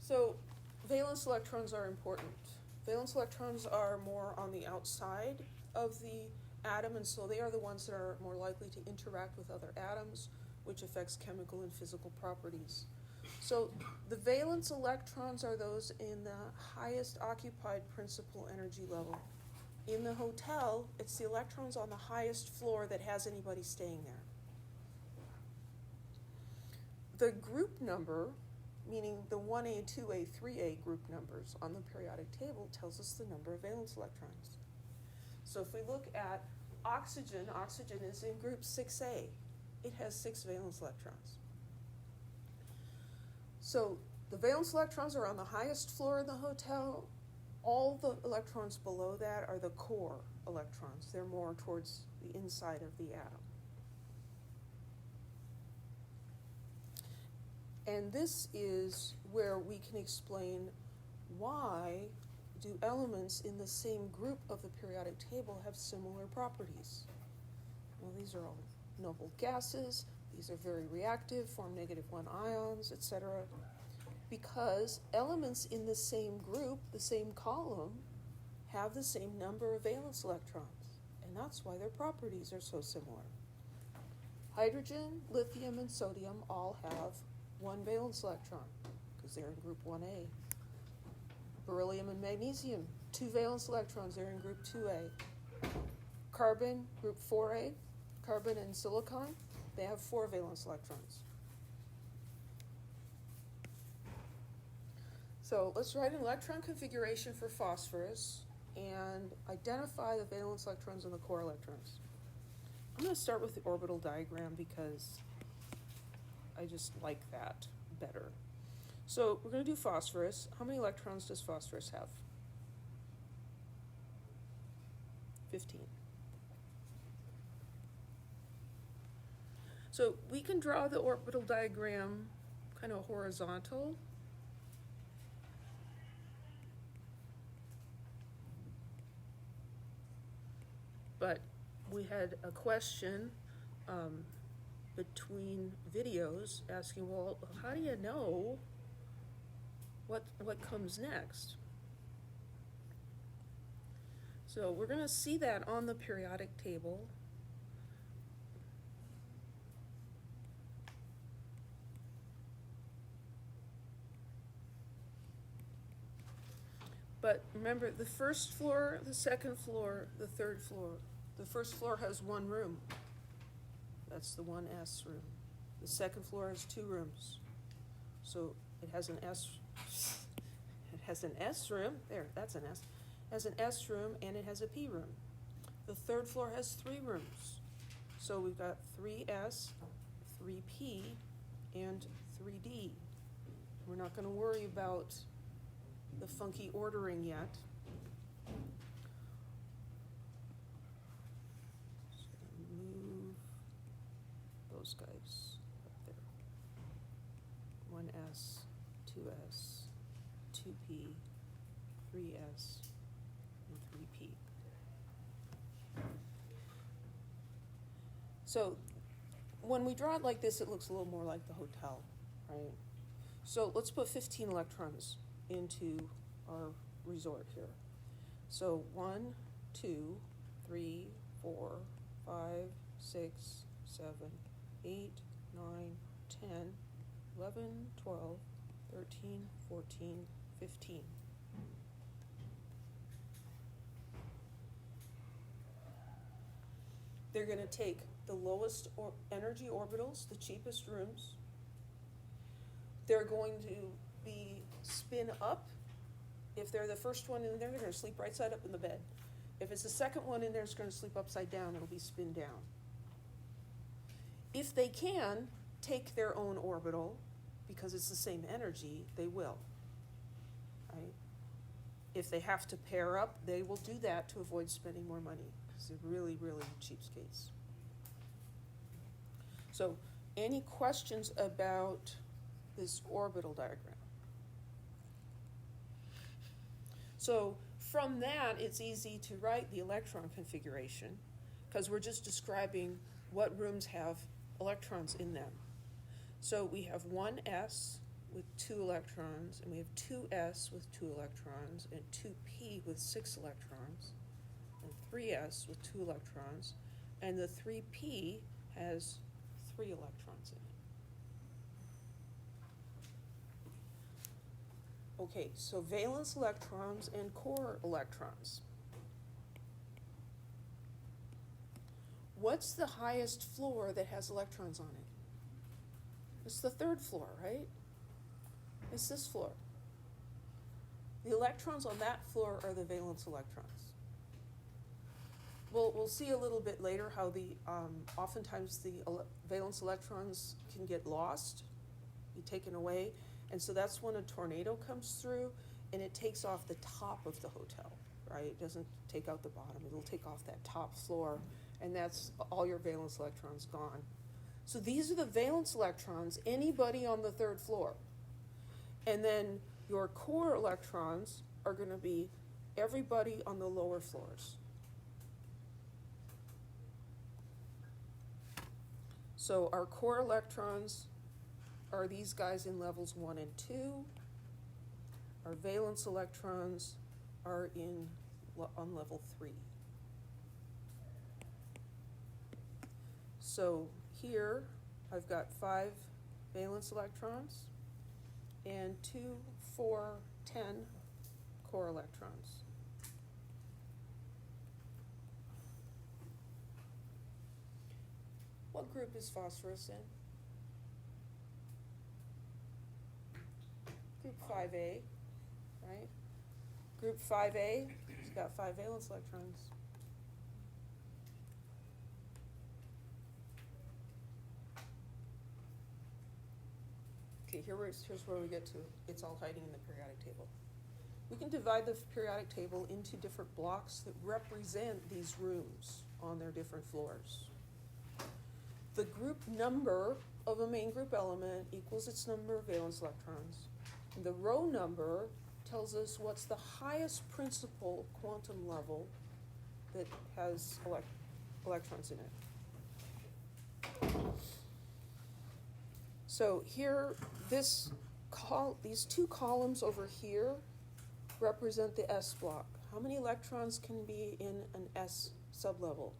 So valence electrons are important. Valence electrons are more on the outside of the atom, and so they are the ones that are more likely to interact with other atoms, which affects chemical and physical properties. So the valence electrons are those in the highest occupied principal energy level. In the hotel, it's the electrons on the highest floor that has anybody staying there. The group number, meaning the 1A, 2A, 3A group numbers on the periodic table, tells us the number of valence electrons. So if we look at oxygen, oxygen is in group 6A. It has 6 valence electrons. So the valence electrons are on the highest floor in the hotel. All the electrons below that are the core electrons. They're more towards the inside of the atom. And this is where we can explain why do elements in the same group of the periodic table have similar properties. Well, these are all noble gases. These are very reactive, form -1 ions, etc. Because elements in the same group, the same column, have the same number of valence electrons. And that's why their properties are so similar. Hydrogen, lithium, and sodium all have 1 valence electron because they're in group 1A. Beryllium and magnesium, 2 valence electrons, they're in group 2A. Carbon, group 4A. Carbon and silicon, they have 4 valence electrons. So let's write an electron configuration for phosphorus and identify the valence electrons and the core electrons. I'm going to start with the orbital diagram because I just like that better. So we're going to do phosphorus. How many electrons does phosphorus have? 15. So we can draw the orbital diagram kind of horizontal. But we had a question between videos asking, well, how do you know what comes next? So we're going to see that on the periodic table. But remember, the first floor, the second floor, the third floor. The first floor has 1 room. That's the 1S room. The second floor has 2 rooms. So it has an S. It has an S room. There, that's an S. It has an S room and it has a P room. The third floor has 3 rooms. So we've got 3S, 3P, and 3D. We're not going to worry about the funky ordering yet. So move those guys up there. 1S, 2S, 2P, 3S, and 3P. So when we draw it like this, it looks a little more like the hotel, right? So let's put 15 electrons into our resort here. So 1, 2, 3, 4, 5, 6, 7, 8, 9, 10, 11, 12, 13, 14, 15. They're going to take the lowest energy orbitals, the cheapest rooms. They're going to be spin up. If they're the first one in there, they're going to sleep right side up in the bed. If it's the second one in there, it's going to sleep upside down. It'll be spin down. If they can take their own orbital, because it's the same energy, they will. Right? If they have to pair up, they will do that to avoid spending more money, because they're really, really cheapskates. So, any questions about this orbital diagram? So from that, it's easy to write the electron configuration because we're just describing what rooms have electrons in them. So we have 1s, with 2 electrons, and we have 2s with 2 electrons, and 2p with 6 electrons, and 3s with 2 electrons, and the 3p has 3 electrons in it. Okay, so valence electrons and core electrons. What's the highest floor that has electrons on it? It's the 3rd floor, right? It's this floor. The electrons on that floor are the valence electrons. We'll see a little bit later how oftentimes the valence electrons can get lost, be taken away, and so that's when a tornado comes through and it takes off the top of the hotel, right? It doesn't take out the bottom, it'll take off that top floor, and that's all your valence electrons gone. So these are the valence electrons, anybody on the 3rd floor. And then your core electrons are going to be everybody on the lower floors. So our core electrons are these guys in levels 1 and 2. Our valence electrons are on level 3. So here I've got 5 valence electrons and 2, 4, 10 core electrons. What group is phosphorus in? Group 5A, right? Group 5A has got 5 valence electrons. Okay, here's where we get to. It's all hiding in the periodic table. We can divide the periodic table into different blocks that represent these rooms on their different floors. The group number of a main group element equals its number of valence electrons. And the row number tells us what's the highest principal quantum level that has electrons in it. So here, these 2 columns over here represent the S block. How many electrons can be in an S sublevel?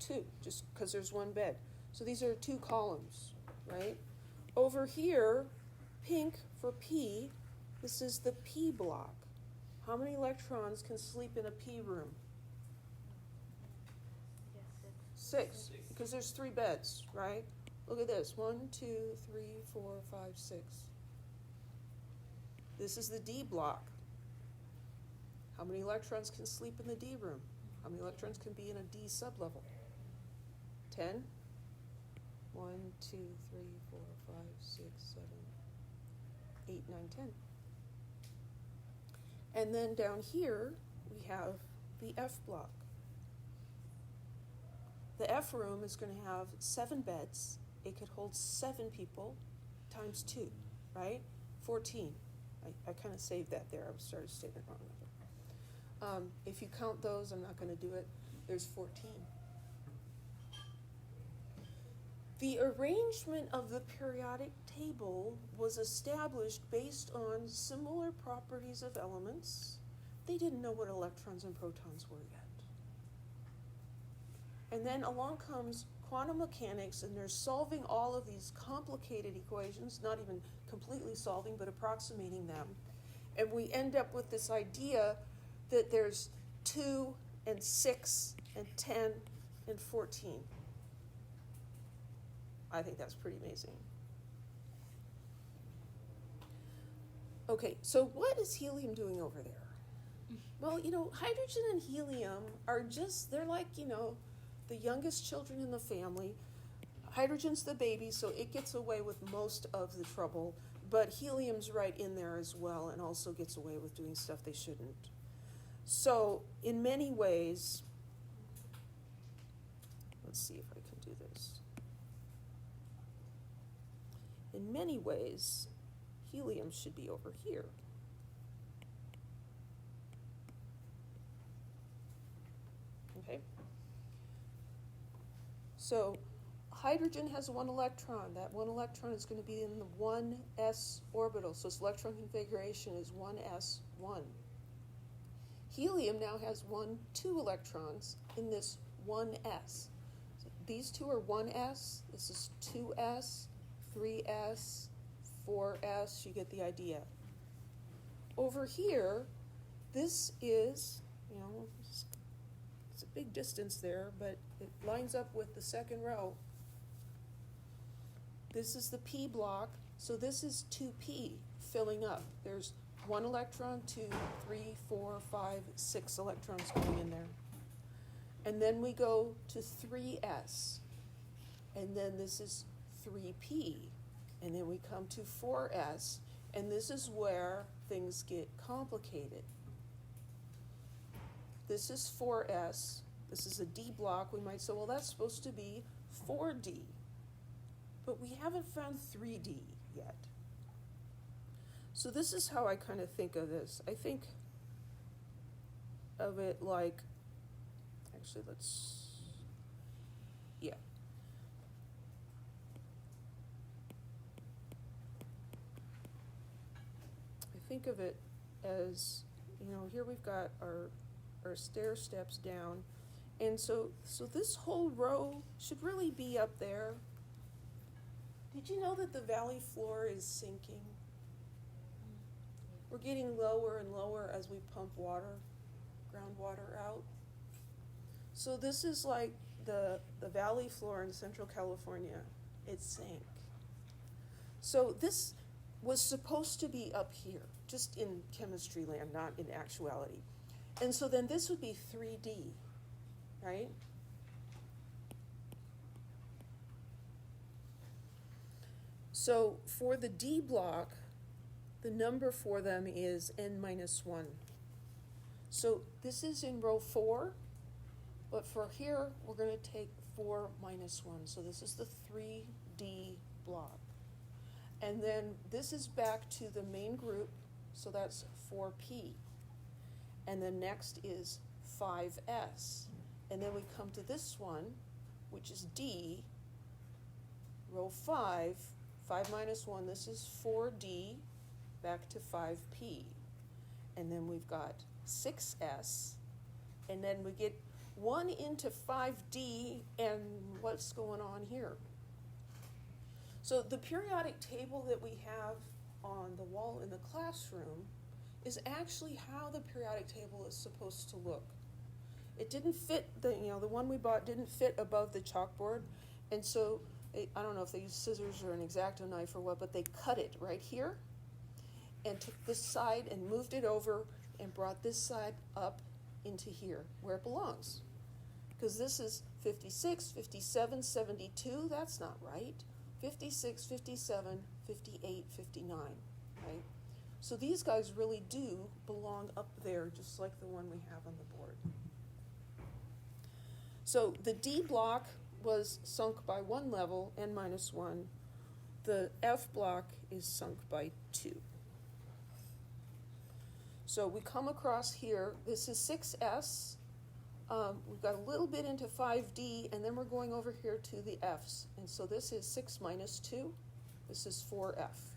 2, just because there's 1 bed. So these are 2 columns, right? Over here, pink for P, this is the P block. How many electrons can sleep in a P room? 6, because there's 3 beds, right? Look at this, 1, 2, 3, 4, 5, 6. This is the D block. How many electrons can sleep in the D room? How many electrons can be in a D sublevel? 10? 1, 2, 3, 4, 5, 6, 7, 8, 9, 10. And then down here, we have the F block. The F room is going to have 7 beds. It could hold 7 people times 2, right? 14. I kind of saved that there. I started a statement wrong. If you count those, I'm not going to do it. There's 14. The arrangement of the periodic table was established based on similar properties of elements. They didn't know what electrons and protons were yet. And then along comes quantum mechanics, and they're solving all of these complicated equations, not even completely solving, but approximating them. And we end up with this idea that there's 2 and 6 and 10 and 14. I think that's pretty amazing. Okay, so what is helium doing over there? Well, hydrogen and helium are they're like, the youngest children in the family. Hydrogen's the baby, so it gets away with most of the trouble, but helium's right in there as well and also gets away with doing stuff they shouldn't. So in many ways, let's see if I can do this. In many ways, helium should be over here. Okay? So hydrogen has one electron. That one electron is going to be in the 1s orbital, so its electron configuration is 1s1. Helium now has 2 electrons in this 1s. So these two are 1s, this is 2s, 3s, 4s, you get the idea. Over here, this is, it's a big distance there, but it lines up with the second row. This is the p block, so this is 2p filling up. There's 1 electron, 2, 3, 4, 5, 6 electrons going in there. And then we go to 3s, and then this is 3p, and then we come to 4s, and this is where things get complicated. This is 4s, this is a d block. We might say, well, that's supposed to be 4d, but we haven't found 3d yet. So this is how I kind of think of this. I think of it like, actually I think of it as, here we've got our stair steps down, and so this whole row should really be up there. Did you know that the valley floor is sinking? We're getting lower and lower as we pump groundwater out. So this is like the valley floor in Central California. It sank. So this was supposed to be up here, just in chemistry land, not in actuality. And so then this would be 3D, right? So for the D block, the number for them is n-1. So this is in row 4, but for here, we're going to take 4 minus 1. So this is the 3D block. And then this is back to the main group, so that's 4p. And then next is 5s. And then we come to this one, which is D, row 5, 5 minus 1, this is 4d, back to 5p. And then we've got 6s, and then we get 1 into 5d, and what's going on here? So the periodic table that we have on the wall in the classroom is actually how the periodic table is supposed to look. It didn't fit, the one we bought didn't fit above the chalkboard, and so I don't know if they used scissors or an X-Acto knife or what, but they cut it right here and took this side and moved it over and brought this side up into here where it belongs. Because this is 56, 57, 72, that's not right. 56, 57, 58, 59, right? So these guys really do belong up there, just like the one we have on the board. So the D block was sunk by 1 level, n-1. The F block is sunk by 2. So we come across here, this is 6s. We've got a little bit into 5d, and then we're going over here to the f's. And so this is 6 minus 2. This is 4f.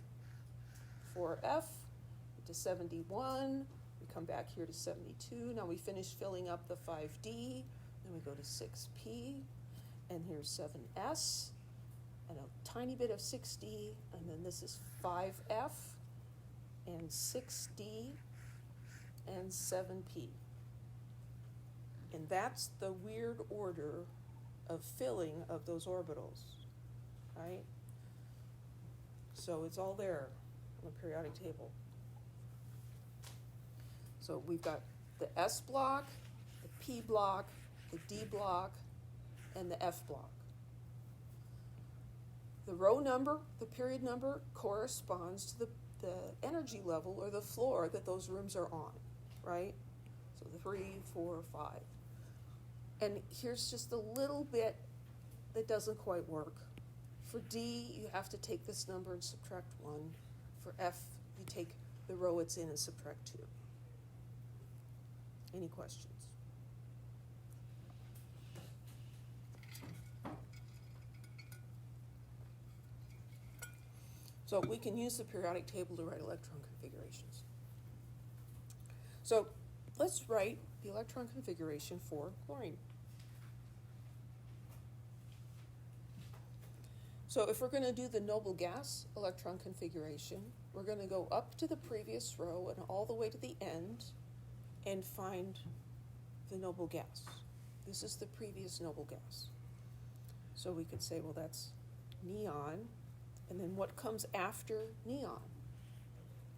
4f to 71. We come back here to 72. Now we finish filling up the 5d. Then we go to 6p. And here's 7s. And a tiny bit of 6d. And then this is 5f. And 6d. And 7p. And that's the weird order of filling of those orbitals, right? So it's all there on the periodic table. So we've got the S block, the P block, the D block, and the F block. The row number, the period number, corresponds to the energy level or the floor that those rooms are on, right? So the 3, 4, 5. And here's just a little bit that doesn't quite work. For D, you have to take this number and subtract 1. For F, you take the row it's in and subtract 2. Any questions? So we can use the periodic table to write electron configurations. So let's write the electron configuration for chlorine. So if we're going to do the noble gas electron configuration, we're going to go up to the previous row and all the way to the end and find the noble gas. This is the previous noble gas. So we could say, well, that's neon. And then what comes after neon?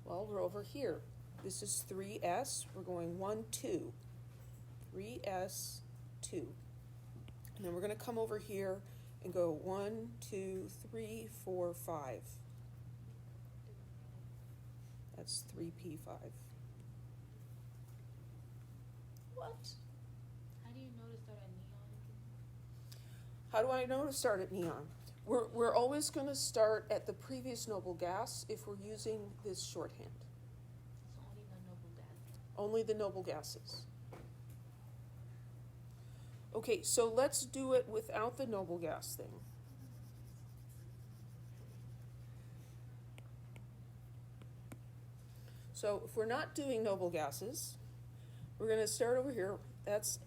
Well, we're over here. This is 3s. We're going 1, 2. 3s, 2. And then we're going to come over here and go 1, 2, 3, 4, 5. That's 3p5. What? How do you know to start at neon? How do I know to start at neon? We're always going to start at the previous noble gas if we're using this shorthand. So only the noble gas. Only the noble gases. Okay, so let's do it without the noble gas thing. So if we're not doing noble gases, we're going to start over here. That's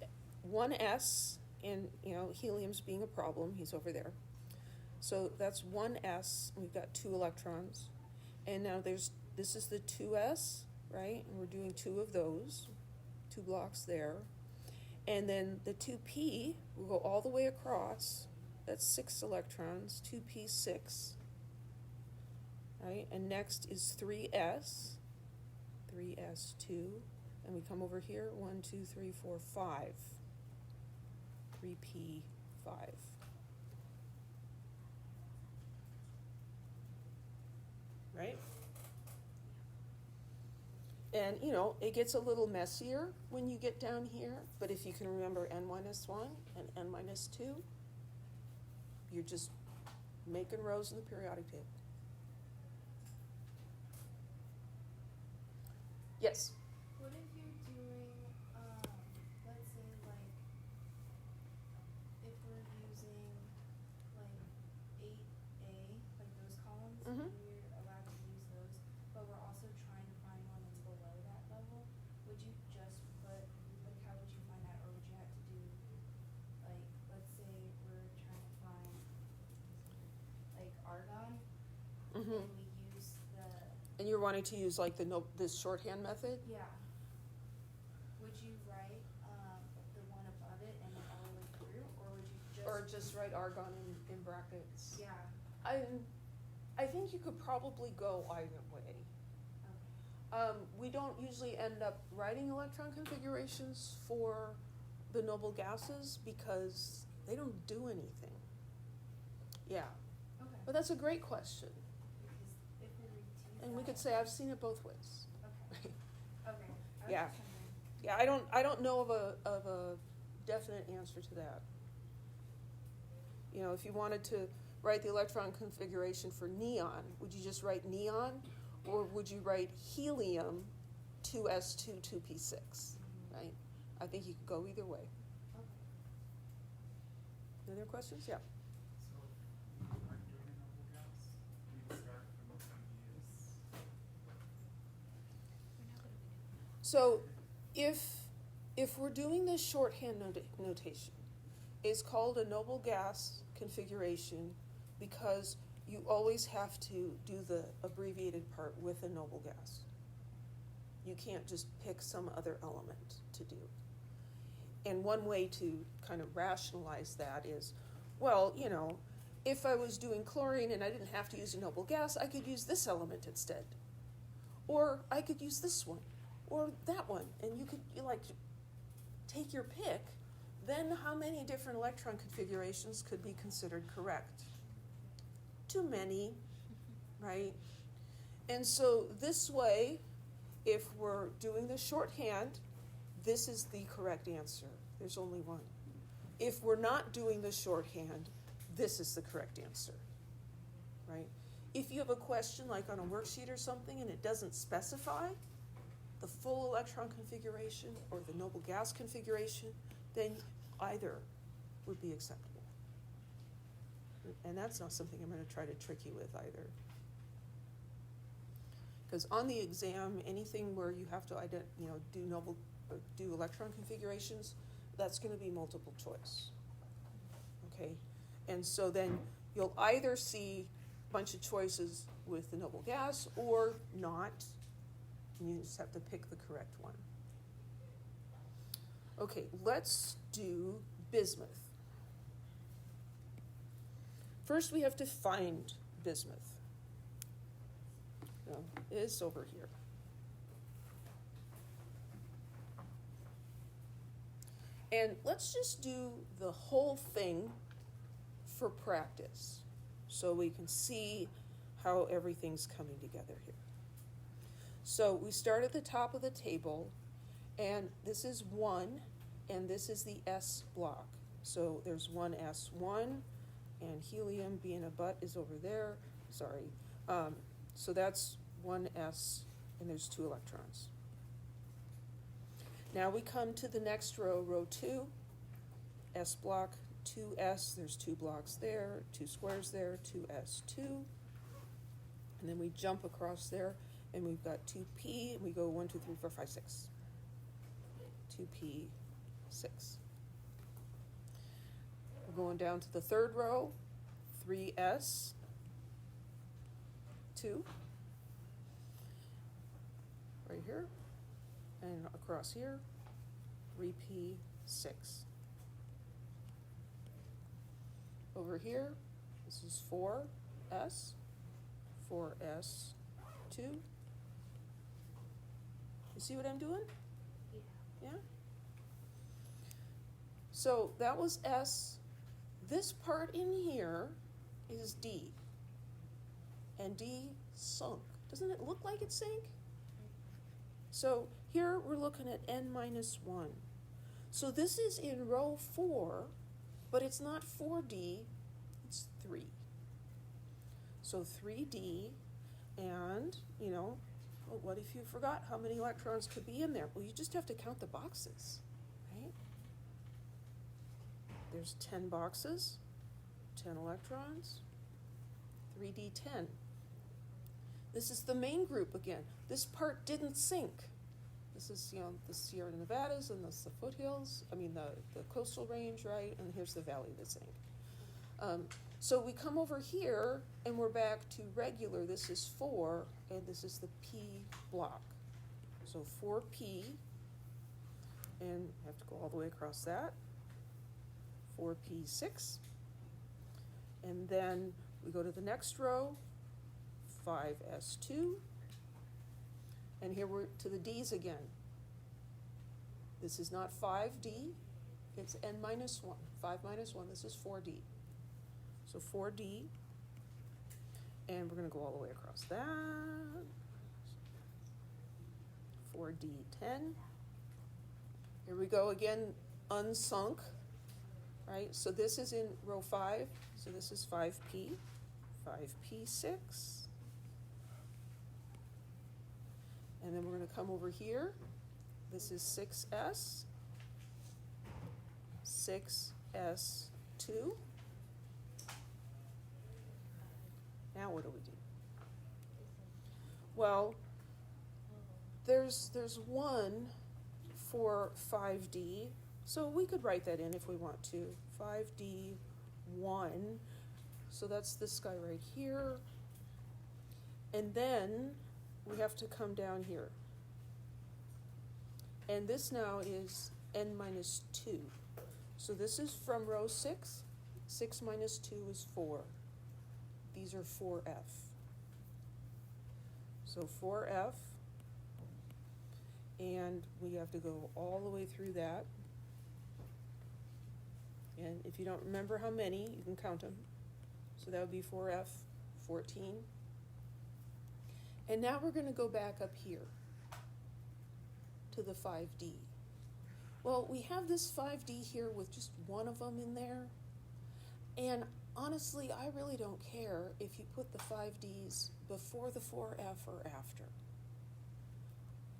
1s, and helium's being a problem. He's over there. So that's 1s. We've got 2 electrons. And now this is the 2s, right? And we're doing 2 of those, 2 blocks there. And then the 2p will go all the way across. That's 6 electrons, 2p6. Right? And next is 3s, 3s2. And we come over here, 1, 2, 3, 4, 5. 3p5. Right? And, it gets a little messier when you get down here, but if you can remember n-1 and n-2, you're just making rows in the periodic table. Yes? What if you're doing, let's say, like, if we're using, like, 8A, like those columns, Mhm. we're allowed to use those, but we're also trying to find one that's below that level, would you just put, like, how would you find that, or would you have to do, like, let's say we're trying to find, like, argon, Mm-hmm. and we use the, And you're wanting to use like this shorthand method? yeah. Would you write the one above it and then all the way through, or would you just? Or just write argon in brackets? Yeah. I think you could probably go either way. Okay. We don't usually end up writing electron configurations for the noble gases because they don't do anything. Yeah, Okay. but that's a great question. Because if we read T. And we could say I've seen it both ways. Okay. Okay. I was Yeah. just wondering. Yeah, I don't know of a definite answer to that. If you wanted to write the electron configuration for neon, would you just write neon, or would you write helium 2s2 2p6, right? I think you could go either way. Okay. Any other questions? Yeah. So, if we aren't doing a noble gas, we start from the previous. We're not going to be doing that. So if we're doing this shorthand notation, it's called a noble gas configuration because you always have to do the abbreviated part with a noble gas. You can't just pick some other element to do. And one way to kind of rationalize that is, well, if I was doing chlorine and I didn't have to use a noble gas, I could use this element instead. Or I could use this one, or that one, and you could take your pick. Then how many different electron configurations could be considered correct? Too many, right? And so this way, if we're doing the shorthand, this is the correct answer. There's only one. If we're not doing the shorthand, this is the correct answer, right? If you have a question like on a worksheet or something and it doesn't specify the full electron configuration or the noble gas configuration, then either would be acceptable. And that's not something I'm going to try to trick you with either. because on the exam, anything where you have to do electron configurations, that's gonna be multiple choice. Okay, and so then you'll either see a bunch of choices with the noble gas or not, and you just have to pick the correct one. Okay, let's do bismuth. First, we have to find bismuth. No, it's over here. And let's just do the whole thing for practice so we can see how everything's coming together here. So we start at the top of the table, and this is 1, and this is the S block. So there's 1s1, and helium being a butt is over there. Sorry. So that's 1s, and there's 2 electrons. Now we come to the next row, row 2, S block, 2s, there's 2 blocks there, 2 squares there, 2s2. And then we jump across there, and we've got 2p, and we go 1, 2, 3, 4, 5, 6. 2p6. We're going down to the third row, 3s, 2. Right here. And across here, 3p6. Over here, this is 4s, 4s2. You see what I'm doing? Yeah. Yeah? So that was S. This part in here is D. And D sunk. Doesn't it look like it sank? So here we're looking at n minus 1. So this is in row 4, but it's not 4D, it's 3. So 3D, and, well, what if you forgot how many electrons could be in there? Well, you just have to count the boxes, right? There's 10 boxes, 10 electrons, 3D10. This is the main group again. This part didn't sink. This is, the Sierra Nevadas and the foothills, the coastal range, right? And here's the valley that sank. So we come over here, and we're back to regular. This is 4, and this is the P block. So 4P, and I have to go all the way across that. 4P6. And then we go to the next row, 5S2. And here we're to the D's again. This is not 5D, it's n minus 1. 5 minus 1, this is 4D. So 4D, and we're going to go all the way across that. 4D10. Here we go again, unsunk, right? So this is in row 5, so this is 5P, 5P6. And then we're going to come over here. This is 6S, 6S2. Now what do we do? Well, there's 1 for 5D, so we could write that in if we want to. 5D1, so that's this guy right here. And then we have to come down here. And this now is n minus 2. So this is from row 6. 6 minus 2 is 4. These are 4F. So 4F, and we have to go all the way through that. And if you don't remember how many, you can count them. So that would be 4F, 14. And now we're going to go back up here to the 5D. Well, we have this 5D here with just one of them in there. And honestly, I really don't care if you put the 5Ds before the 4F or after.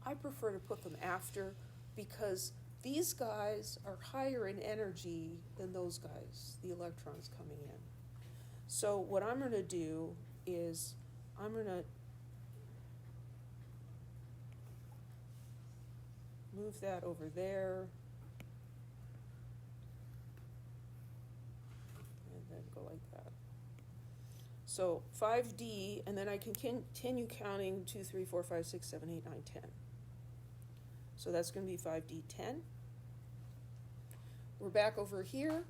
I prefer to put them after because these guys are higher in energy than those guys, the electrons coming in. So what I'm going to do is I'm going to move that over there. And then go like that. So 5D, and then I can continue counting 2, 3, 4, 5, 6, 7, 8, 9, 10. So that's going to be 5D10. We're back over here.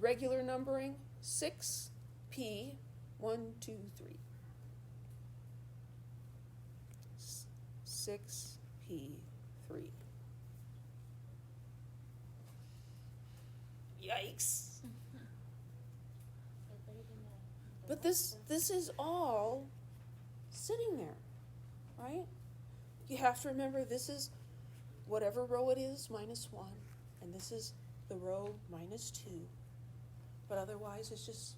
Regular numbering, 6P, 1, 2, 3. 6P3. Yikes. But this is all sitting there, right? You have to remember this is whatever row it is minus 1, and this is the row minus 2. But otherwise it's just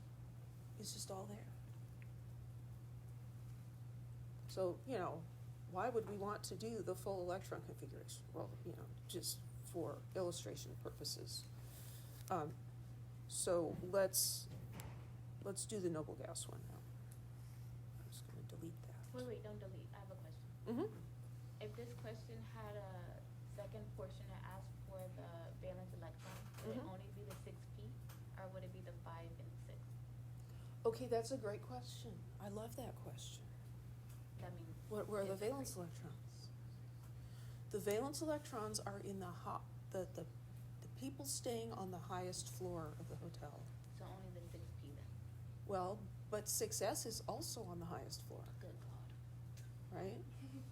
all there. So, why would we want to do the full electron configuration? Well, just for illustration purposes. So let's do the noble gas one now. I'm just going to delete that. Wait, don't delete. I have a question. Mm-hmm. If this question had a second portion that asked for the valence electron, would it only be the 6p, or would it be the 5 and 6? Okay, that's a great question. I love that question. That means Where are the it's valence free. electrons? The valence electrons are in the people staying on the highest floor of the hotel. So only the 6p then. Well, but 6S is also on the highest floor, Good God. right? Okay.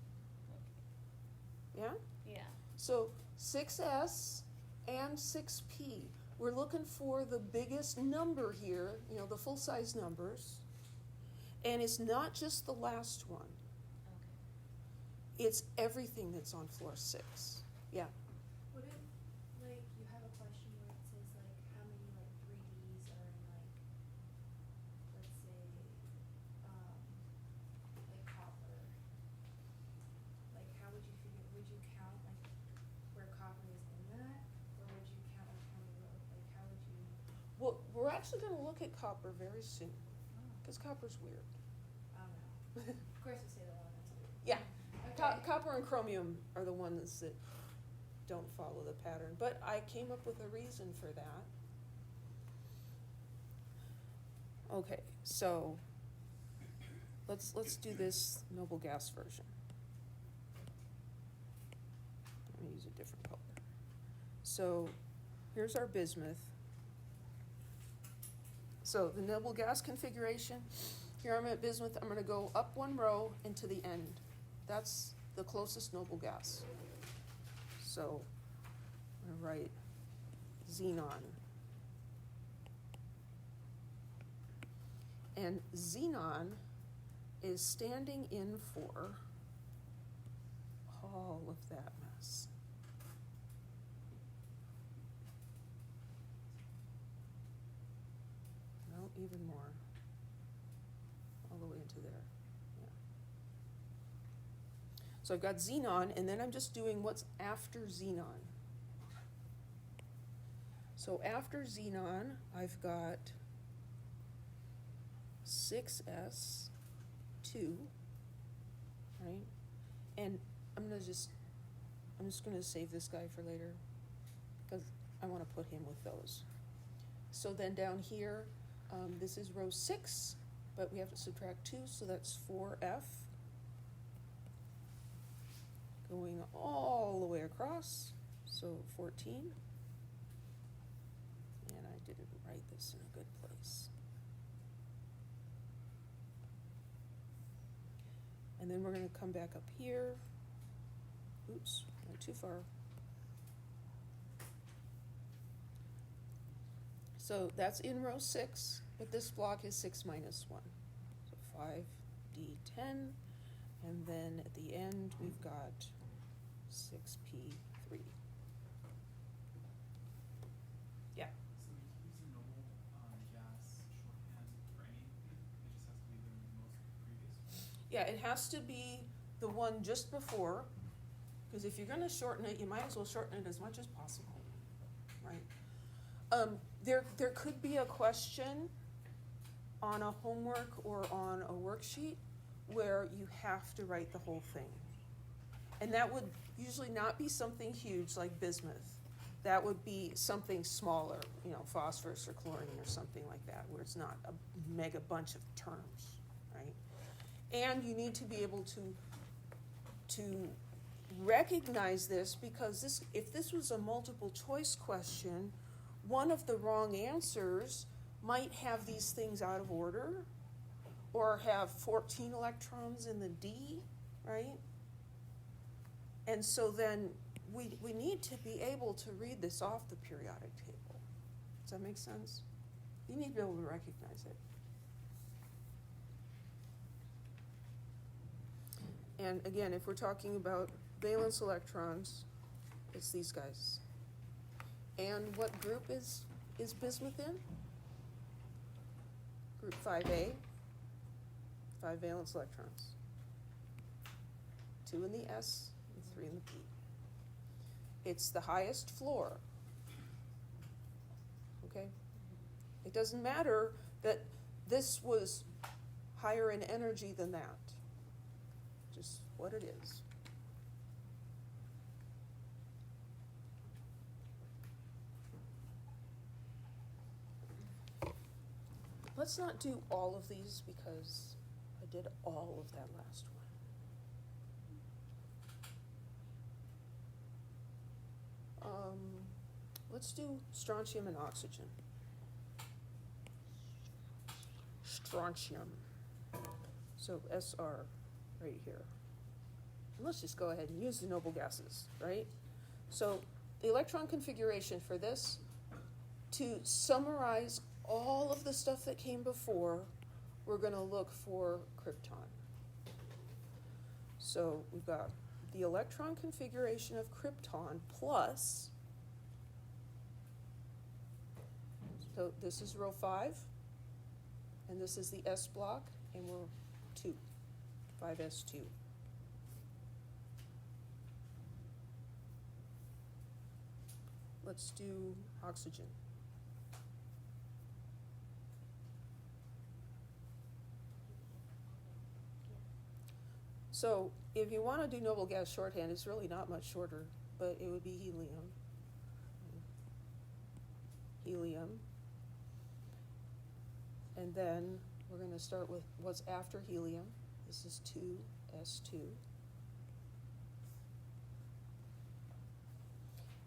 Yeah? Yeah. So 6S and 6P. We're looking for the biggest number here, the full-size numbers. And it's not just the last one. Okay. It's everything that's on floor 6. Yeah. What if, you have a question where it says, how many, 3Ds are in, let's say, copper? How would you would you count, where copper is in that? Or would you count, how many rows, how would you? Well, we're actually going to look at copper very soon, because copper's weird. I don't know. Of course you say that one, that's weird. Yeah. Okay. Copper and chromium are the ones that don't follow the pattern, but I came up with a reason for that. Okay, so let's do this noble gas version. I'm going to use a different color. So here's our bismuth. So the noble gas configuration, here I'm at bismuth, I'm going to go up one row and to the end. That's the closest noble gas. So I'm going to write xenon. And xenon is standing in for all of that mess. No, even more. All the way into there. Yeah. So I've got xenon, and then I'm just doing what's after xenon. So after xenon, I've got 6s2, right? And I'm just going to save this guy for later because I want to put him with those. So then down here, this is row 6, but we have to subtract 2, so that's 4f. Going all the way across, so 14. And I didn't write this in a good place. And then we're going to come back up here. Oops, went too far. So that's in row 6, but this block is 6 minus 1. So 5d10, and then at the end we've got 6p3. Yeah. So we can use a noble gas shorthand for anything. It just has to be the most previous one. Yeah, it has to be the one just before, because if you're going to shorten it, you might as well shorten it as much as possible, right? There could be a question on a homework or on a worksheet where you have to write the whole thing. And that would usually not be something huge like bismuth. That would be something smaller, you know, phosphorus or chlorine or something like that, where it's not a mega bunch of terms, right? And you need to be able to recognize this, because if this was a multiple choice question, one of the wrong answers might have these things out of order, or have 14 electrons in the D, right? And so then we need to be able to read this off the periodic table. Does that make sense? You need to be able to recognize it. And again, if we're talking about valence electrons, it's these guys. And what group is bismuth in? Group 5A, 5 valence electrons. 2 in the S and 3 in the P. It's the highest floor. Okay? It doesn't matter that this was higher in energy than that. Just what it is. Let's not do all of these because I did all of that last one. Let's do strontium and oxygen. Strontium. So SR right here. And let's just go ahead and use the noble gases, right? So the electron configuration for this, to summarize all of the stuff that came before, we're going to look for krypton. So we've got the electron configuration of krypton plus, so this is row 5, and this is the S block, and we're 2, 5s2. Let's do oxygen. So if you want to do noble gas shorthand, it's really not much shorter, but it would be helium. Helium. And then we're going to start with what's after helium. This is 2s2.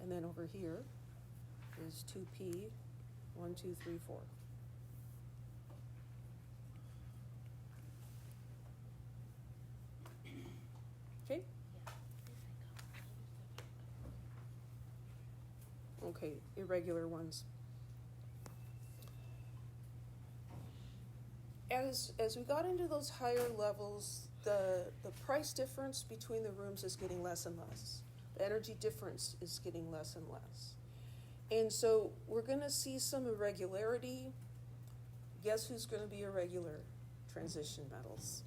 And then over here is 2p, 1, 2, 3, 4. Okay? Okay, irregular ones. As we got into those higher levels, the price difference between the rooms is getting less and less. The energy difference is getting less and less. And so we're going to see some irregularity. Guess who's going to be irregular? Transition metals.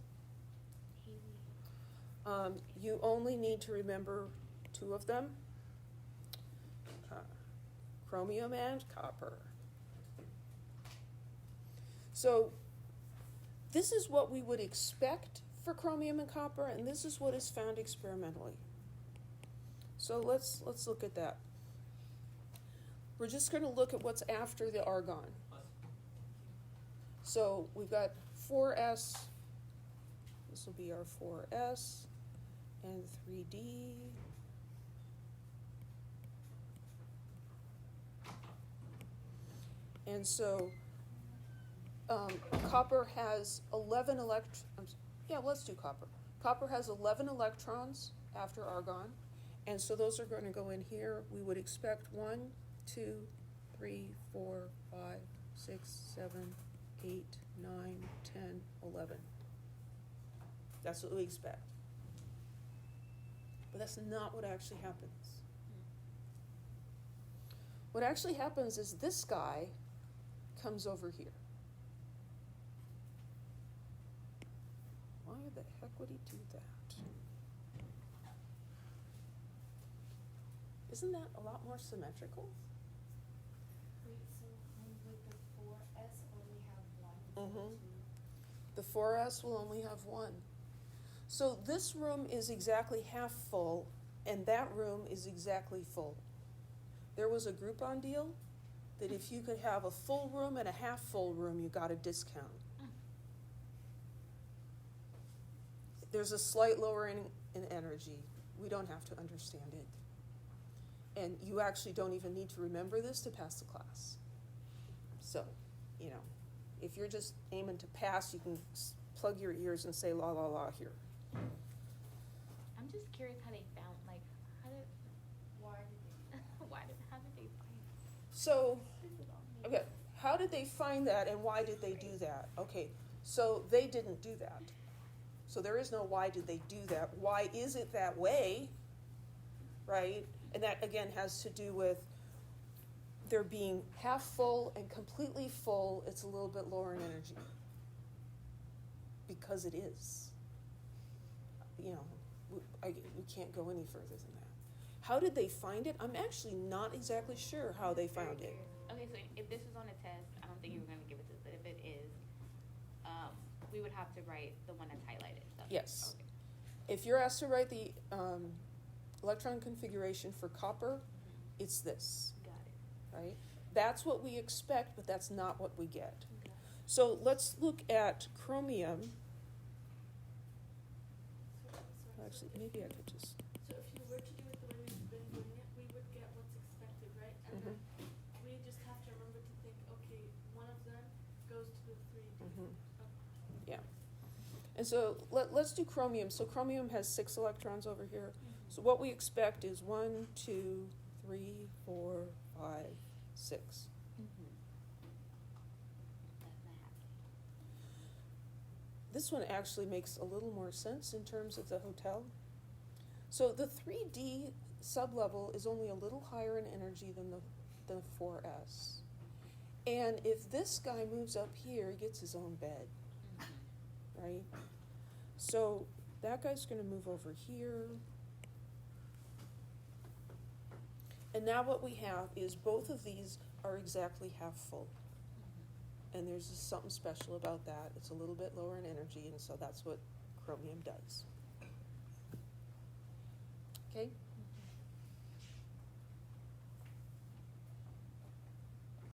You only need to remember 2 of them, chromium and copper. So this is what we would expect for chromium and copper, and this is what is found experimentally. So let's look at that. We're just going to look at what's after the argon. So we've got 4s. This will be our 4s and 3d. And so copper has 11 electrons. Yeah, let's do copper. Copper has 11 electrons after argon. And so those are going to go in here. We would expect 1, 2, 3, 4, 5, 6, 7, 8, 9, 10, 11. That's what we expect. But that's not what actually happens. What actually happens is this guy comes over here. Why the heck would he do that? Isn't that a lot more symmetrical? Wait, so would the 4s only have 1? The 4s will only have 1. So this room is exactly half full, and that room is exactly full. There was a Groupon deal that if you could have a full room and a half full room, you got a discount. There's a slight lowering in energy. We don't have to understand it. And you actually don't even need to remember this to pass the class. So, you know, if you're just aiming to pass, you can plug your ears and say la la la here. I'm just curious how they found, like, how did, Why did they? how did they find So, this is all new. okay, how did they find that and why did they do that? Okay, so they didn't do that. So there is no why did they do that. Why is it that way, right? And that, again, has to do with there being half full and completely full. It's a little bit lower in energy. Because it is. You know, we can't go any further than that. How did they find it? I'm actually not exactly sure how they found it. Okay, so if this is on a test, I don't think you were gonna give it to us, but if it is, we would have to write the one that's highlighted. So. Yes. Okay. If you're asked to write the electron configuration for copper, it's this, Got it. right? That's what we expect, but that's not what we get. Okay. So let's look at chromium. Actually, maybe I could just. So if you were to do it the way we've been doing it, we would get what's expected, right? And then we just have to remember to think, okay, one of them goes to the 3D. Mhm. Okay. Yeah. And so let's do chromium. So chromium has 6 electrons over here. So what we expect is 1, 2, 3, 4, 5, 6. That's not happening. This one actually makes a little more sense in terms of the hotel. So the 3D sublevel is only a little higher in energy than the 4S. And if this guy moves up here, he gets his own bed, right? So that guy's going to move over here. And now what we have is both of these are exactly half full. And there's just something special about that. It's a little bit lower in energy, and so that's what chromium does. Okay?